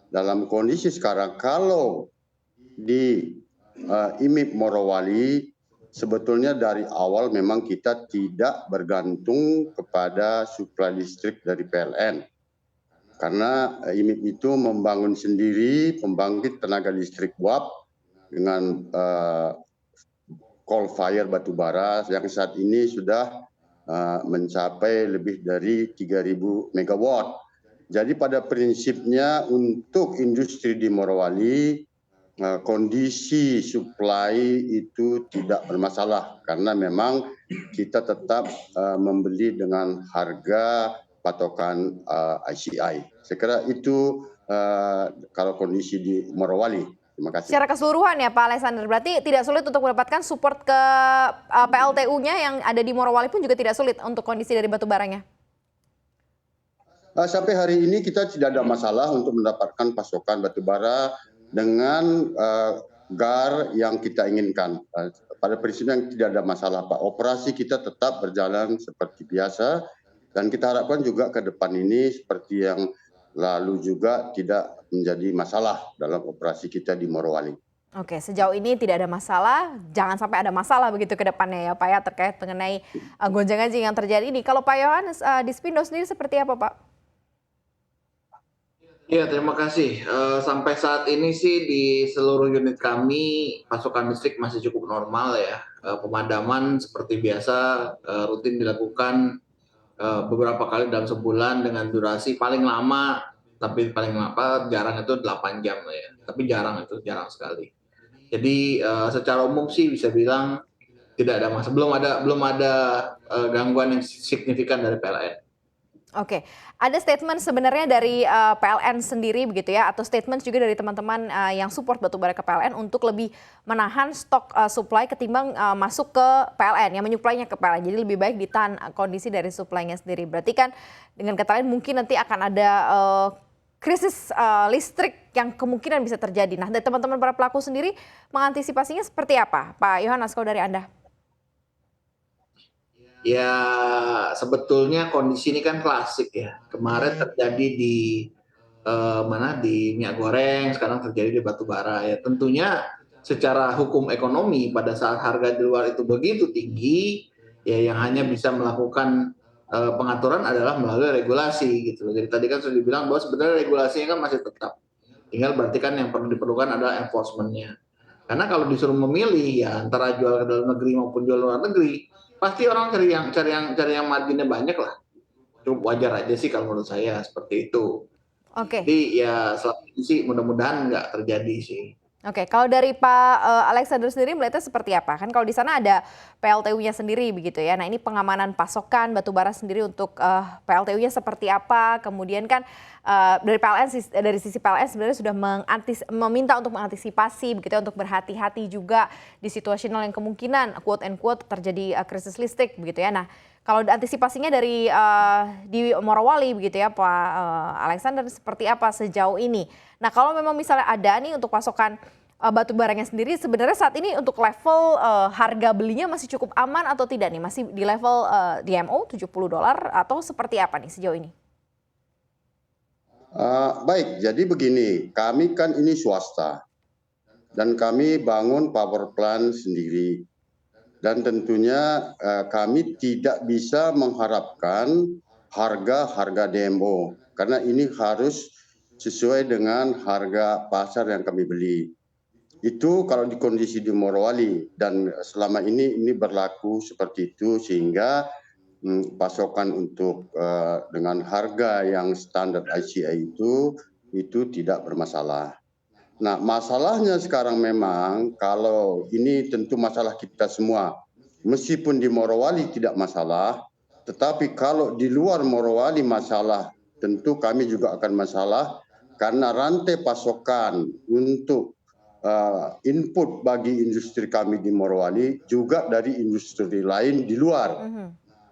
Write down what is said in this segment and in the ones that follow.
dalam kondisi sekarang kalau di IMIP Morowali sebetulnya dari awal memang kita tidak bergantung kepada suplai listrik dari PLN. Karena IMIP itu membangun sendiri pembangkit tenaga listrik uap dengan coal fire batubara yang saat ini sudah mencapai lebih dari 3.000 megawatt. Jadi pada prinsipnya untuk industri di Morowali kondisi suplai itu tidak bermasalah karena memang kita tetap membeli dengan harga patokan ICI. Saya kira itu kalau kondisi di Morowali. Terima kasih. Secara keseluruhan ya Pak Alexander, berarti tidak sulit untuk mendapatkan support ke PLTU-nya yang ada di Morowali pun juga tidak sulit untuk kondisi dari batu baranya? Sampai hari ini kita tidak ada masalah untuk mendapatkan pasokan batubara dengan GAR yang kita inginkan. Pada prinsipnya tidak ada masalah Pak. Operasi kita tetap berjalan seperti biasa dan kita harapkan juga ke depan ini seperti yang lalu juga tidak menjadi masalah dalam operasi kita di Morowali. Oke, sejauh ini tidak ada masalah, jangan sampai ada masalah begitu ke depannya ya Pak ya terkait mengenai gonjang-ganjing yang terjadi ini. Kalau Pak Yohanes di Spindo sendiri seperti apa Pak? Ya, terima kasih. Sampai saat ini sih di seluruh unit kami pasokan listrik masih cukup normal ya. Pemadaman seperti biasa rutin dilakukan beberapa kali dalam sebulan dengan durasi paling lama, tapi paling lama jarang itu 8 jam ya. Tapi jarang itu, jarang sekali. Jadi secara umum sih bisa bilang tidak ada masalah, belum ada gangguan yang signifikan dari PLN. Oke, ada statement sebenarnya dari PLN sendiri begitu ya, atau statement juga dari teman-teman yang support batubara ke PLN untuk lebih menahan stok supply ketimbang masuk ke PLN, yang menyuplainya ke PLN. Jadi lebih baik ditahan kondisi dari suplainya sendiri. Berarti kan dengan kata lain mungkin nanti akan ada krisis listrik yang kemungkinan bisa terjadi. Nah, dari teman-teman para pelaku sendiri mengantisipasinya seperti apa? Pak Yohanes, kalau dari Anda? Ya, sebetulnya kondisi ini kan klasik ya. Kemarin terjadi di di minyak goreng, sekarang terjadi di batu bara ya. Tentunya secara hukum ekonomi pada saat harga di luar itu begitu tinggi, ya yang hanya bisa melakukan pengaturan adalah melalui regulasi gitu. Jadi tadi kan sudah dibilang bahwa sebenarnya regulasinya kan masih tetap. Tinggal berarti kan yang perlu diperlukan adalah enforcement-nya. Karena kalau disuruh memilih ya antara jual ke dalam negeri maupun jual luar negeri, pasti orang cari yang marginnya banyak lah. Cukup wajar aja sih kalau menurut saya seperti itu. Oke. Jadi ya selama ini sih mudah-mudahan nggak terjadi sih. Oke, kalau dari Pak Alexander sendiri melihatnya seperti apa? Kan kalau di sana ada PLTU-nya sendiri begitu ya. Nah ini pengamanan pasokan batubara sendiri untuk PLTU-nya seperti apa? Kemudian kan dari PLN, dari sisi PLN sebenarnya sudah meminta untuk mengantisipasi begitu ya, untuk berhati-hati juga di situasional yang kemungkinan quote and quote terjadi krisis listrik begitu ya. Nah kalau antisipasinya dari di Morowali begitu ya Pak Alexander seperti apa sejauh ini? Nah kalau memang misalnya ada nih untuk pasokan batu baranya sendiri sebenarnya saat ini untuk level harga belinya masih cukup aman atau tidak nih? Masih di level DMO $70 atau seperti apa nih sejauh ini? Baik, jadi begini, kami kan ini swasta dan kami bangun power plant sendiri. Dan tentunya kami tidak bisa mengharapkan harga DMO karena ini harus sesuai dengan harga pasar yang kami beli. Itu kalau di kondisi di Morowali dan selama ini berlaku seperti itu sehingga pasokan untuk dengan harga yang standar ICI itu tidak bermasalah. Nah, masalahnya sekarang memang kalau ini tentu masalah kita semua. Meskipun di Morowali tidak masalah, tetapi kalau di luar Morowali masalah, tentu kami juga akan masalah karena rantai pasokan untuk input bagi industri kami di Morowali juga dari industri lain di luar.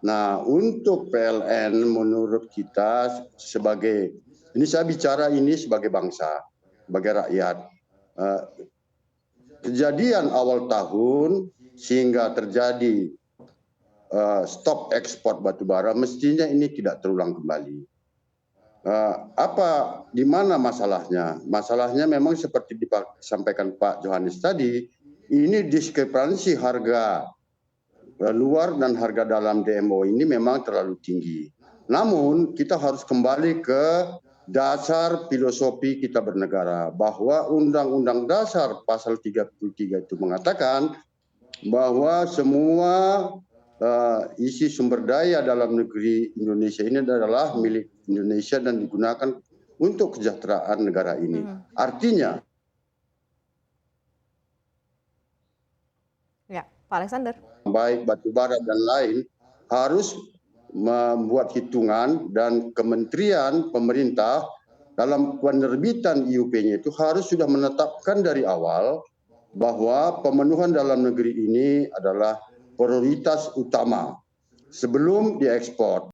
Nah, untuk PLN menurut kita sebagai, ini saya bicara ini sebagai bangsa, sebagai rakyat. Kejadian awal tahun sehingga terjadi stop ekspor batubara mestinya ini tidak terulang kembali. Apa di mana masalahnya? Masalahnya memang seperti disampaikan Pak Johannes tadi, ini diskrepansi harga luar dan harga dalam DMO ini memang terlalu tinggi. Namun kita harus kembali ke dasar filosofi kita bernegara, bahwa Undang-Undang Dasar pasal 33 itu mengatakan bahwa semua isi sumber daya dalam negeri Indonesia ini adalah milik Indonesia dan digunakan untuk kesejahteraan negara ini. Artinya, Ya, Pak Alexander. baik batubara dan lain harus membuat hitungan, dan kementerian pemerintah dalam penerbitan IUP-nya itu harus sudah menetapkan dari awal bahwa pemenuhan dalam negeri ini adalah prioritas utama sebelum diekspor.